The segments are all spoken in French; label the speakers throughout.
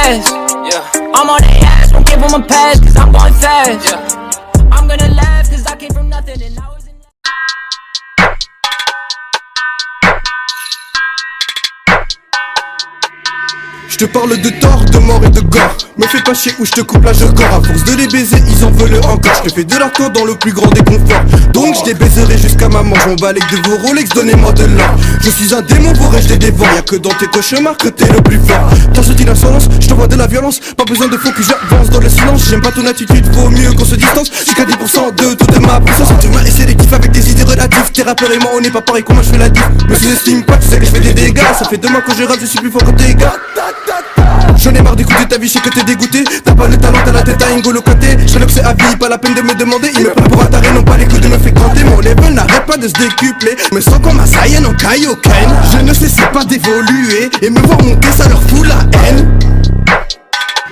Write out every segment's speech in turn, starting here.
Speaker 1: fast. I'm on their ass, won't give them a pass, cause I'm going fast. I'm gonna laugh, cause I came from nothing and I was in.
Speaker 2: Je te parle de tort, de mort et de gore. Me fais pas chier ou je te coupe la je corps. À force de les baiser, ils en veulent encore. Je te fais de l'accord dans le plus grand des conforts. Donc je les baiserai jusqu'à ma mort. J'en balèque de vos Rolex, donnez-moi de l'or. Je suis un démon, vos rêves je les dévore. Y'a que dans tes cauchemars que t'es le plus fort. Quand je dis l'insolence, je te vois de la violence. Pas besoin de focus, j'avance dans le silence. J'aime pas ton attitude, vaut mieux qu'on se distance. J'ai qu'à 10% de toute ma puissance. Tu m'as essayé les kiffs avec des idées relatives. Tes rappeurs et moi on n'est pas pareil, comment je fais la diff. Me sous-estime pas, tu sais que je fais des dégâts. Ça fait 2 mois que je rappe, je suis plus fort que tes gars. J'en ai marre d'écouter ta vie, je sais que t'es dégoûté. T'as pas le talent, t'as la tête à N'Golo Kanté. Je sais que c'est à vie, pas la peine de me demander. Il me prend pour attarder, non pas les coups de me fait compter. Mon level n'arrête pas de se décupler. Me sens comme un Saiyan en Kaioken. Je ne cesse pas d'évoluer. Et me voir monter, ça leur fout la haine.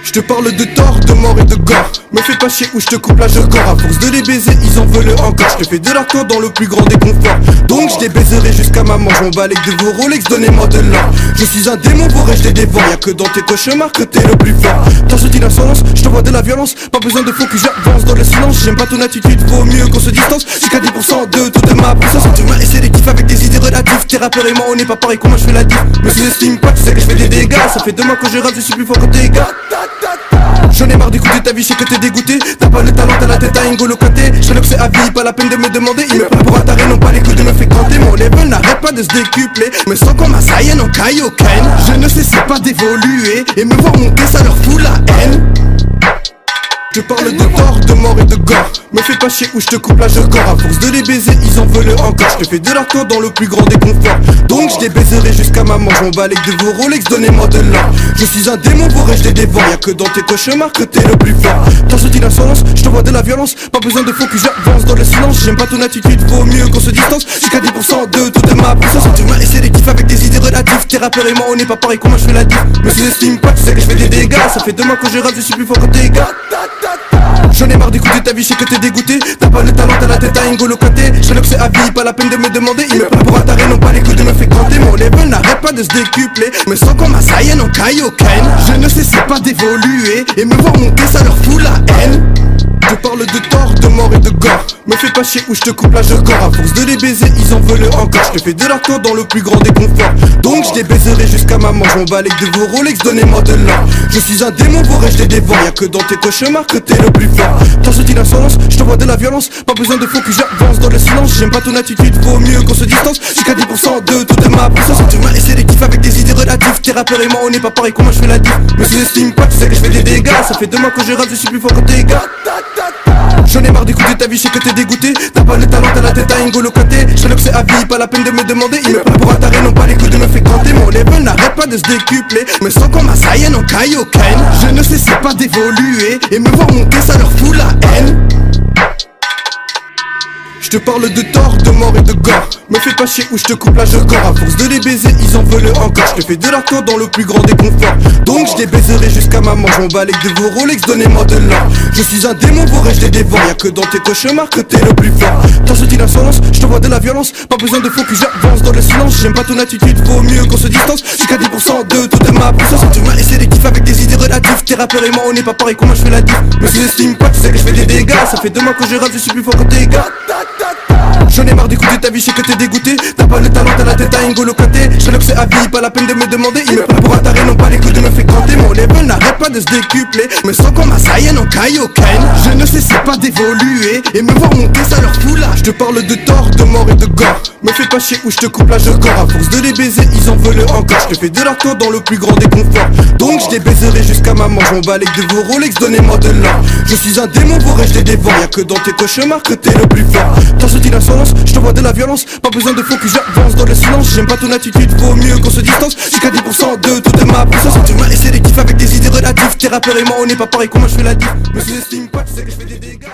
Speaker 2: Je te parle de tort, de mort et de gore. Me fais pas chier ou je te coupe la je corps. À force de les baiser, ils en veulent encore. Je te fais de l'accord dans le plus grand des conforts. Donc je les baiserai jusqu'à ma mort. J'en balèque de vos Rolex, donnez-moi de l'or. Je suis un démon, vos rêves je les dévore. Y'a que dans tes cauchemars que t'es le plus fort. Quand je dis l'insolence, je te vois de la violence. Pas besoin de focus, j'avance dans le silence. J'aime pas ton attitude, vaut mieux qu'on se distance. J'ai qu'à 10% de toute ma puissance. Tu m'as essayé les kiffs avec des idées relatives. Tes rappeurs et moi on n'est pas pareil, comment je fais la diff. Me sous-estime pas, tu sais que je fais des dégâts. Ça fait 2 mois que je rappe, je suis plus fort que tes gars. J'en ai marre d'écouter ta vie, je sais que t'es dégoûté. T'as pas le talent, t'as la tête à N'Golo Kanté. Je sais que c'est à vie, pas la peine de me demander. Il me prend pour attarder, non pas les coups de me fait compter. Mon level n'arrête pas de se décupler. Me sens comme un Saiyan en Kaioken. Je ne cesse pas d'évoluer. Et me voir monter, ça leur fout la haine. Je parle de tort, de mort et de gore. Me fais pas chier ou je te coupe la je corps. À force de les baiser, ils en veulent encore. Je te fais de l'accord dans le plus grand des conforts. Donc je les baiserai jusqu'à ma mort. J'en balèque de vos Rolex, donnez-moi de l'or. Je suis un démon, vos rêves je les dévore. Y'a que dans tes cauchemars que t'es le plus fort. Quand je dis l'insolence, je te vois de la violence. Pas besoin de focus, j'avance dans le silence. J'aime pas ton attitude, vaut mieux qu'on se distance. J'ai qu'à 10% de toute ma puissance. Tu m'as essayé les kiffs avec des idées relatives. Tes rappeurs et moi on n'est pas pareil, comment je fais la diff. Me sous-estime pas, tu sais que je fais des dégâts. Ça fait 2 mois que je rappe, je suis plus fort que tes gars. J'en ai marre d'écouter ta vie, je sais que t'es dégoûté. T'as pas le talent, t'as la tête à N'Golo Kanté. Je sais que c'est à vie, pas la peine de me demander. Il me prend pour attarder, non pas les coups de me fait compter. Mon level n'arrête pas de se décupler. Me sens comme un Saiyan en Kaioken. Je ne cesse pas d'évoluer. Et me voir monter, ça leur fout la haine. Je parle de tort, de mort et de gore. Me fais pas chier ou je te coupe la je corps. À force de les baiser, ils en veulent encore. Je te fais de l'accord dans le plus grand des conforts. Donc je les baiserai jusqu'à ma mort. J'en balèque de vos Rolex, donnez-moi de l'or. Je suis un démon, vos rêves je les dévore. Y'a que dans tes cauchemars que t'es le plus fort. Quand je dis l'insolence, je te vois de la violence. Pas besoin de focus, j'avance dans le silence. J'aime pas ton attitude, vaut mieux qu'on se distance. J'ai qu'à 10% de toute ma puissance. Tu m'as essayé les kiffs avec des idées relatives. Tes rappeurs et moi on n'est pas pareil, comment je fais la diff. Me sous-estime pas, tu sais que je fais des dégâts. Ça fait 2 mois que je rappe, je suis plus fort que tes gars. J'en ai marre d'écouter ta vie, je sais que t'es dégoûté. T'as pas le talent, t'as la tête à N'Golo Kanté. Je sais que c'est à vie, pas la peine de me demander. Il me prend pour attarder, non pas les coups de me fait compter. Mon level n'arrête pas de se décupler. Me sens comme un Saiyan en Kaioken. Je ne cesse pas d'évoluer. Et me voir monter, ça leur fout la haine. Je te parle de tort, de mort et de gore. Me fais pas chier ou je te coupe la je corps. À force de les baiser, ils en veulent encore. Je te fais de l'accord dans le plus grand des conforts. Donc je les baiserai jusqu'à ma mort. J'en balèque de vos Rolex, donnez-moi de l'or. Je suis un démon, vos rêves je les dévore. Y'a que dans tes cauchemars que t'es le plus fort. Quand je dis l'insolence, je te vois de la violence. Pas besoin de focus, j'avance dans le silence. J'aime pas ton attitude, vaut mieux qu'on se distance. J'ai qu'à 10% de toute ma puissance. Tu m'as essayé les kiffs avec des idées relatives. Tes rappeurs et moi on n'est pas pareil, comment je fais la diff. Me sous-estime pas, tu sais que je fais des dégâts. Ça fait 2 mois que je rappe, je suis plus fort que tes gars. J'en ai marre d'écouter ta vie, je sais que t'es dégoûté. T'as pas le talent, t'as la tête à N'Golo Kanté. Je sais que c'est à vie, pas la peine de me demander. Il me prend pour attarder, non pas les coups de me fait compter. Mon level n'arrête pas de se décupler. Me sens comme un Saiyan en Kaioken. Je ne cesse pas d'évoluer. Et me voir monter, ça leur fout la. Je te parle de tort, de mort et de gore. Me fais pas chier ou je te coupe la je corps. À force de les baiser, ils en veulent encore. Je te fais de l'accord dans le plus grand des conforts. Donc je les baiserai jusqu'à ma mort. J'en balèque de vos Rolex, donnez-moi de l'or. Je suis un démon, vos rêves je les dévore. Y'a que dans tes cauchemars que t'es le plus fort. Quand je dis l'insolence, je te vois de la violence. Pas besoin de focus, j'avance dans le silence. J'aime pas ton attitude, vaut mieux qu'on se distance. J'ai qu'à 10% de toute ma puissance. Tu m'as essayé les kiffs avec des idées relatives. Tes rappeurs et moi on n'est pas pareil, comment je fais la diff. Me sous-estime pas, tu sais que je fais des dégâts.